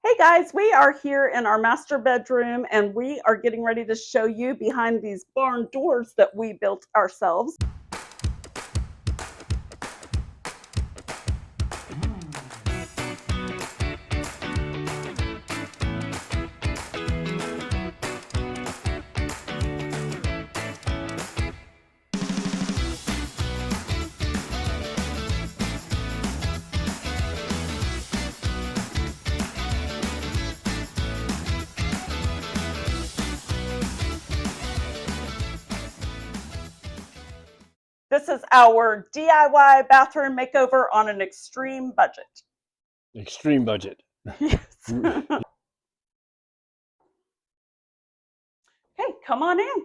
Hey guys, we are here in our master bedroom and we are getting ready to show you behind these barn doors that we built ourselves. This is our DIY bathroom makeover on an extreme budget. Extreme budget. Yes. Okay, come on in.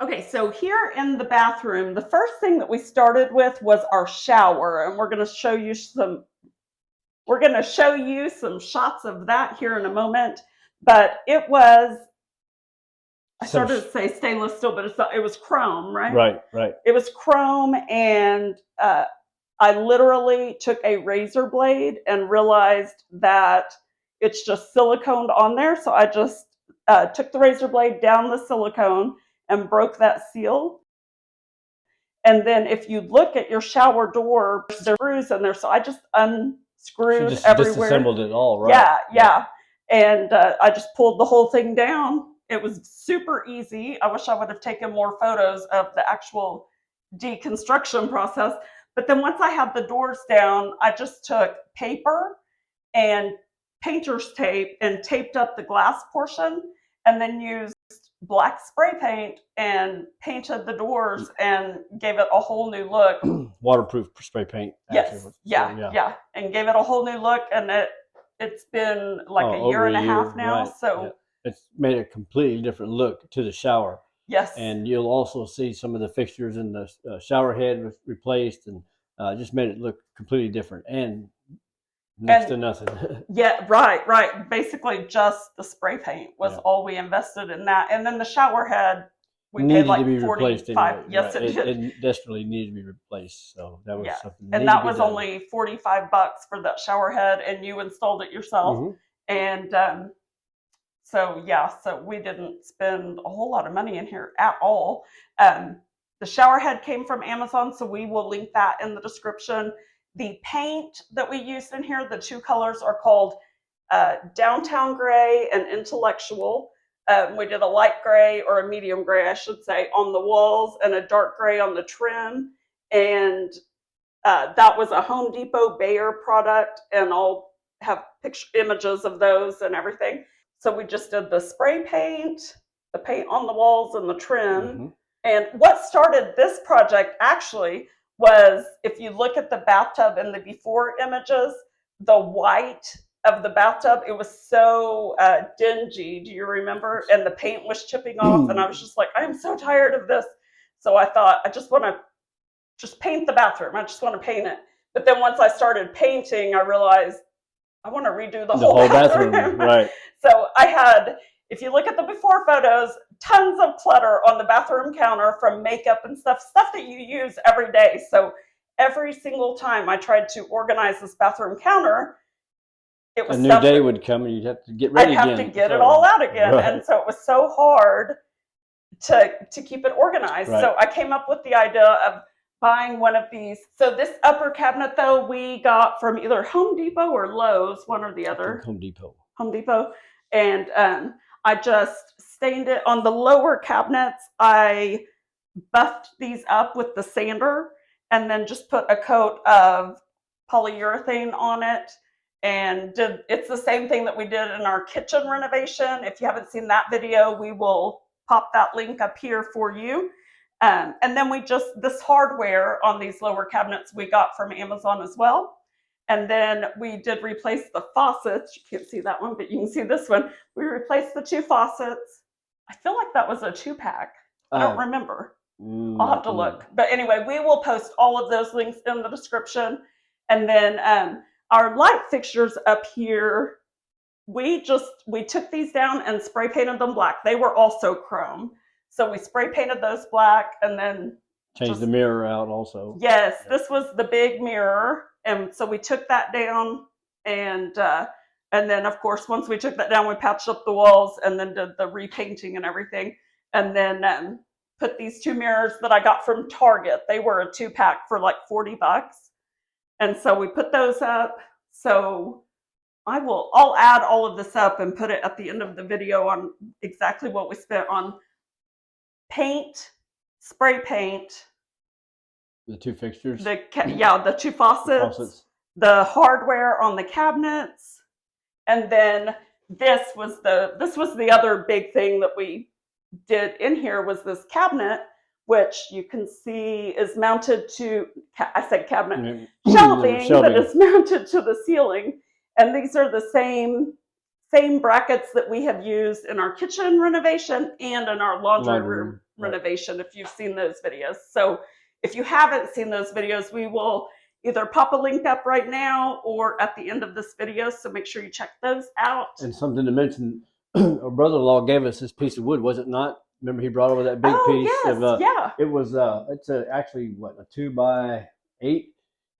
Okay, so here in the bathroom, the first thing that we started with was our shower, and we're going to show you some shots of that here in a moment. But it was, I started to say stainless steel, but it was chrome, right? Right. It was chrome, and I literally took a razor blade and realized that it's just siliconed on there. So I just took the razor blade down the silicone and broke that seal. And then if you look at your shower door, there's screws in there. So I just unscrewed everywhere. Disassembled it all, right? Yeah. And I just pulled the whole thing down. It was super easy. I wish I would have taken more photos of the actual deconstruction process. But then once I had the doors down, I just took paper and painter's tape and taped up the glass portion, and then used black spray paint and painted the doors and gave it a whole new look. Waterproof spray paint. Yes, yeah, and gave it a whole new look, and it's been like a year and a half now. Right. So it's made a completely different look to the shower. Yes, and you'll also see some of the fixtures in the shower head was replaced, and just made it look completely different and next to nothing. Yeah, right. Basically, just the spray paint was all we invested in that, and then the shower head we paid like $45. Anyway. Yes, right. It desperately needed to be replaced. So that was something. And that was only $45 for that shower head, and you installed it yourself. Mm-hmm. And so we didn't spend a whole lot of money in here at all. The shower head came from Amazon, so we will link that in the description. The paint that we used in here, the two colors are called Downtown Gray and Intellectual. We did a light gray, or a medium gray, I should say, on the walls, and a dark gray on the trim. And that was a Home Depot Behr product, and I'll have images of those and everything. So we just did the spray paint, the paint on the walls, and the trim. Mm-hmm. And what started this project actually was, if you look at the bathtub in the before images, the white of the bathtub, it was so dingy. Do you remember? And the paint was chipping off, and I was just like, I am so tired of this. So I thought, I just want to just paint the bathroom. I just want to paint it. But then once I started painting, I realized I want to redo the whole bathroom. Right. So I had, if you look at the before photos, tons of clutter on the bathroom counter from makeup and stuff that you use every day. So every single time I tried to organize this bathroom counter, it was a new day would come and you'd have to get ready again. I'd have to get it all out again. Right. And so it was so hard to keep it organized. Right. So I came up with the idea of buying one of these. So this upper cabinet, though, we got from either Home Depot or Lowe's, one or the other. Home Depot. And I just stained it. On the lower cabinets, I buffed these up with the sander and then just put a coat of polyurethane on it. And it's the same thing that we did in our kitchen renovation. If you haven't seen that video, we will pop that link up here for you. And then this hardware on these lower cabinets we got from Amazon as well. And then we did replace the faucets. You can't see that one, but you can see this one. We replaced the two faucets. I feel like that was a 2-pack. I don't remember. I'll have to look. But anyway, we will post all of those links in the description. And then our light fixtures up here, we took these down and spray painted them black. They were also chrome. So we spray painted those black, and then changed the mirror out also. Yes, this was the big mirror. And so we took that down, and And then, of course, once we took that down, we patched up the walls and then did the repainting and everything. And then put these 2 mirrors that I got from Target. They were a 2-pack for like $40. And so we put those up. So I'll add all of this up and put it at the end of the video on exactly what we spent on paint, spray paint. The 2 fixtures. The 2 faucets. The hardware on the cabinets. And then this was the other big thing that we did in here was this cabinet, which you can see is mounted to, I said cabinet, shelving, but it's mounted to the ceiling. And these are the same brackets that we have used in our kitchen renovation and in our laundry room renovation, if you've seen those videos. So if you haven't seen those videos, we will either pop a link up right now or at the end of this video. So make sure you check those out. And something to mention, our brother-in-law gave us this piece of wood, was it not? Remember he brought over that big piece? Yes, It was, it's actually, a 2x8,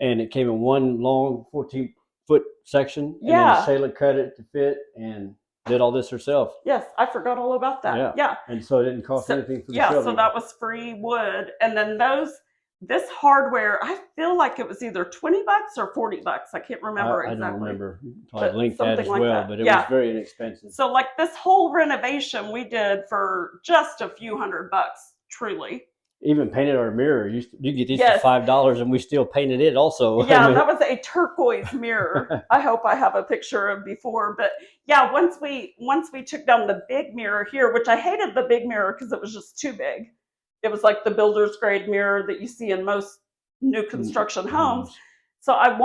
and it came in one long 14-foot section. Yeah. And then Shayla cut it to fit and did all this herself. Yes, I forgot all about that. Yeah. And so it didn't cost anything for the shelving. So that was free wood. And then this hardware, I feel like it was either $20 or $40. I can't remember exactly. I don't remember. Probably linked that as well, but it was very inexpensive. So like this whole renovation we did for just a few $100, truly. Even painted our mirror. You get these for $5, and we still painted it also. Yeah, that was a turquoise mirror. I hope I have a picture of before. But yeah, once we took down the big mirror here, which I hated the big mirror because it was just too big. It was like the builder's grade mirror that you see in most new construction homes. So I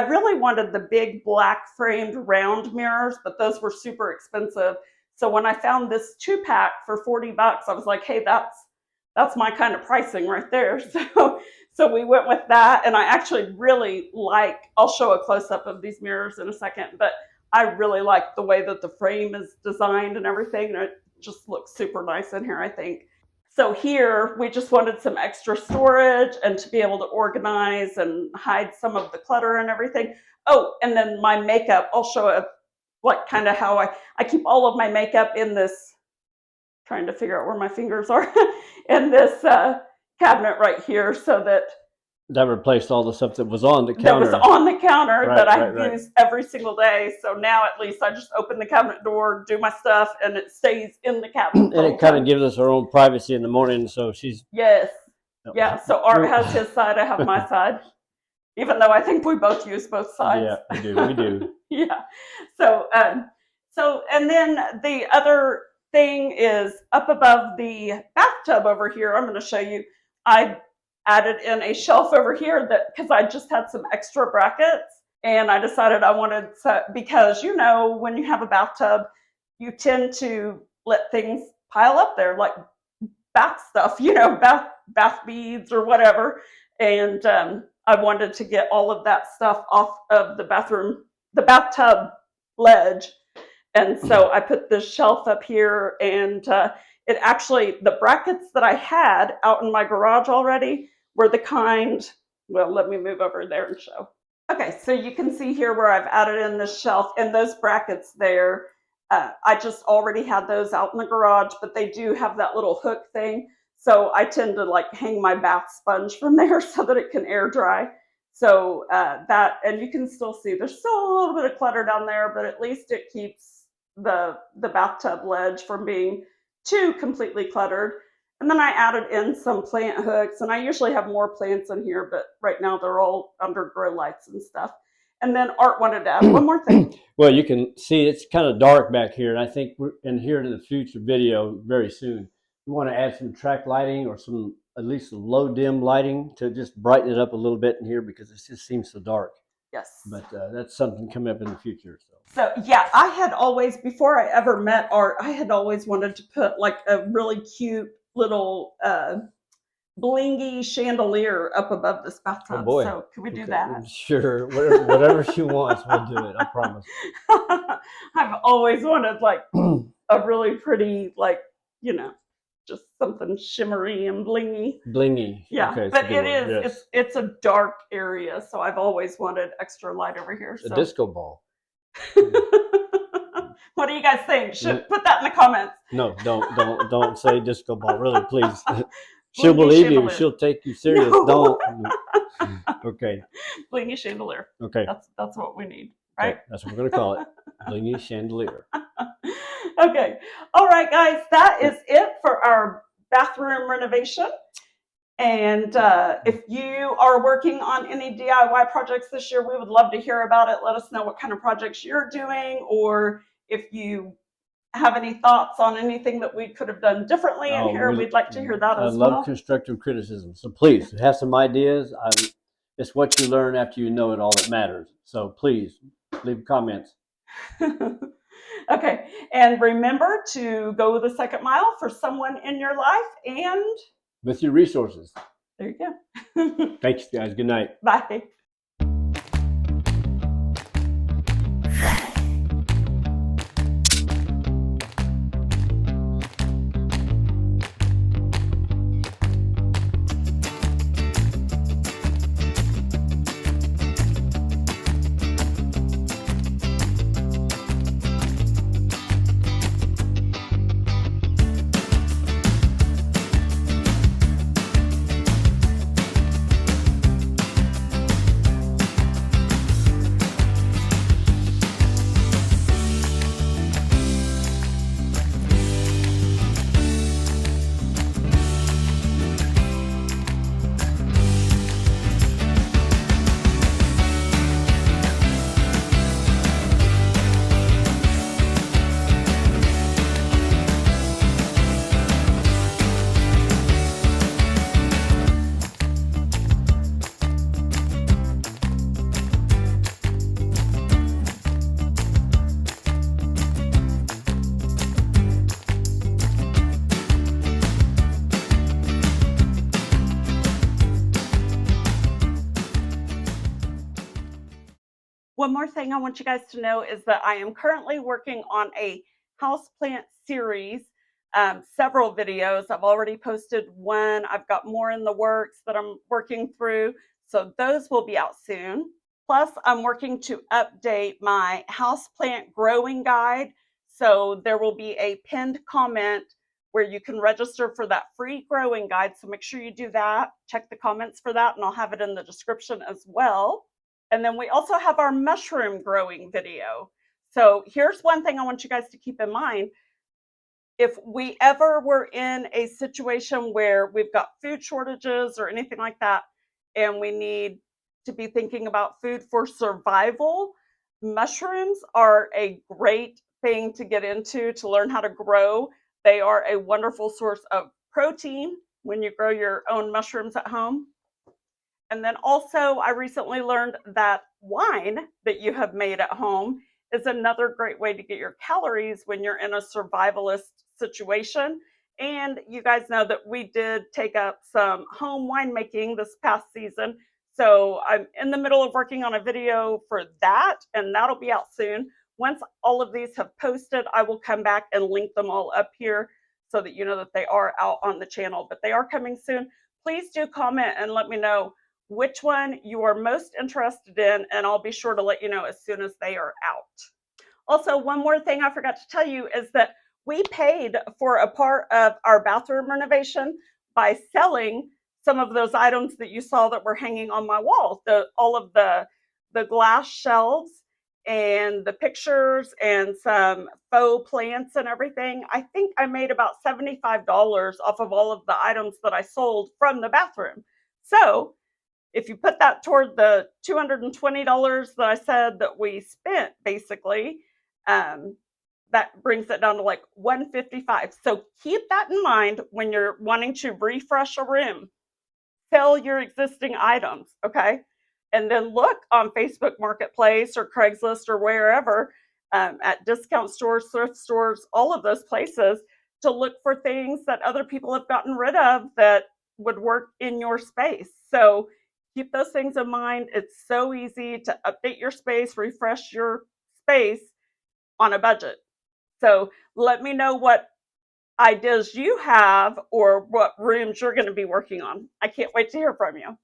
really wanted the big black framed round mirrors, but those were super expensive. So when I found this 2-pack for $40, I was like, hey, that's my kind of pricing right there. So we went with that. And I actually really I'll show a close-up of these mirrors in a second, but I really like the way that the frame is designed and everything. And it just looks super nice in here, I think. So here, we just wanted some extra storage and to be able to organize and hide some of the clutter and everything. Oh, and then my makeup, I'll show kind of how I keep all of my makeup in this, trying to figure out where my fingers are, in this cabinet right here so that replaced all the stuff that was on the counter. That was on the counter that I use every single day. So now at least I just open the cabinet door, do my stuff, and it stays in the cabinet. And it kind of gives us our own privacy in the morning. So she's... Yes. Yeah. So Art has his side. I have my side. Even though I think we both use both sides. Yeah, we do. Yeah. So and then the other thing is up above the bathtub over here. I'm going to show you. I added in a shelf over here because I just had some extra brackets, and I decided I wanted to, because when you have a bathtub, you tend to let things pile up there like bath stuff, bath beads or whatever. And I wanted to get all of that stuff off of the bathtub ledge. And so I put this shelf up here, and the brackets that I had out in my garage already were the kind, well, let me move over there and show. Okay, so you can see here where I've added in this shelf and those brackets there. I just already had those out in the garage, but they do have that little hook thing. So I tend to hang my bath sponge from there so that it can air dry. So and you can still see there's still a little bit of clutter down there, but at least it keeps the bathtub ledge from being too completely cluttered. And then I added in some plant hooks, and I usually have more plants in here, but right now they're all under grow lights and stuff. And then Art wanted to add one more thing. Well, you can see it's kind of dark back here, and I think we're in here in the future video very soon. We want to add some track lighting or at least some low dim lighting to just brighten it up a little bit in here because it just seems so dark. Yes. But that's something coming up in the future. So yeah, I had always, before I ever met Art, I had always wanted to put a really cute little blingy chandelier up above this bathtub. Oh boy. So can we do that? Sure. Whatever she wants, we'll do it. I promise. I've always wanted a really pretty, just something shimmery and blingy. Blingy. Yeah, okay, but it is. Yes. It's a dark area, so I've always wanted extra light over here. A disco ball. What do you guys think? Should put that in the comments. No, don't say disco ball. Really, please. She'll believe you. She'll take you serious. No. Don't. Okay. Blingy chandelier. Okay. That's what we need, right? Okay. That's what we're going to call it. Blingy chandelier. Okay. All right, guys. That is it for our bathroom renovation. And if you are working on any DIY projects this year, we would love to hear about it. Let us know what kind of projects you're doing, or if you have any thoughts on anything that we could have done differently in here. We'd like to hear that as well. I love constructive criticism. So please have some ideas. It's what you learn after you know it all that matters. So please leave comments. Okay. And remember to go the second mile for someone in your life and with your resources. There you go. Thanks, guys. Good night. Bye. One more thing I want you guys to know is that I am currently working on a houseplant series, several videos. I've already posted one. I've got more in the works that I'm working through. So those will be out soon. Plus, I'm working to update my houseplant growing guide. So there will be a pinned comment where you can register for that free growing guide. So make sure you do that. Check the comments for that, and I'll have it in the description as well. And then we also have our mushroom growing video. So here's one thing I want you guys to keep in mind. If we ever were in a situation where we've got food shortages or anything like that, and we need to be thinking about food for survival, mushrooms are a great thing to get into to learn how to grow. They are a wonderful source of protein when you grow your own mushrooms at home. And then also, I recently learned that wine that you have made at home is another great way to get your calories when you're in a survivalist situation. And you guys know that we did take up some home winemaking this past season. So I'm in the middle of working on a video for that, and that'll be out soon. Once all of these have posted, I will come back and link them all up here so that you know that they are out on the channel, but they are coming soon. Please do comment and let me know which one you are most interested in, and I'll be sure to let you know as soon as they are out. Also, one more thing I forgot to tell you is that we paid for a part of our bathroom renovation by selling some of those items that you saw that were hanging on my wall, all of the glass shelves and the pictures and some faux plants and everything. I think I made about $75 off of all of the items that I sold from the bathroom. So if you put that toward the $220 that I said that we spent, basically, that brings it down to like $155. So keep that in mind when you're wanting to refresh a room. Sell your existing items, okay? And then look on Facebook Marketplace or Craigslist or wherever, at discount stores, thrift stores, all of those places, to look for things that other people have gotten rid of that would work in your space. So keep those things in mind. It's so easy to update your space, refresh your space on a budget. So let me know what ideas you have or what rooms you're going to be working on. I can't wait to hear from you.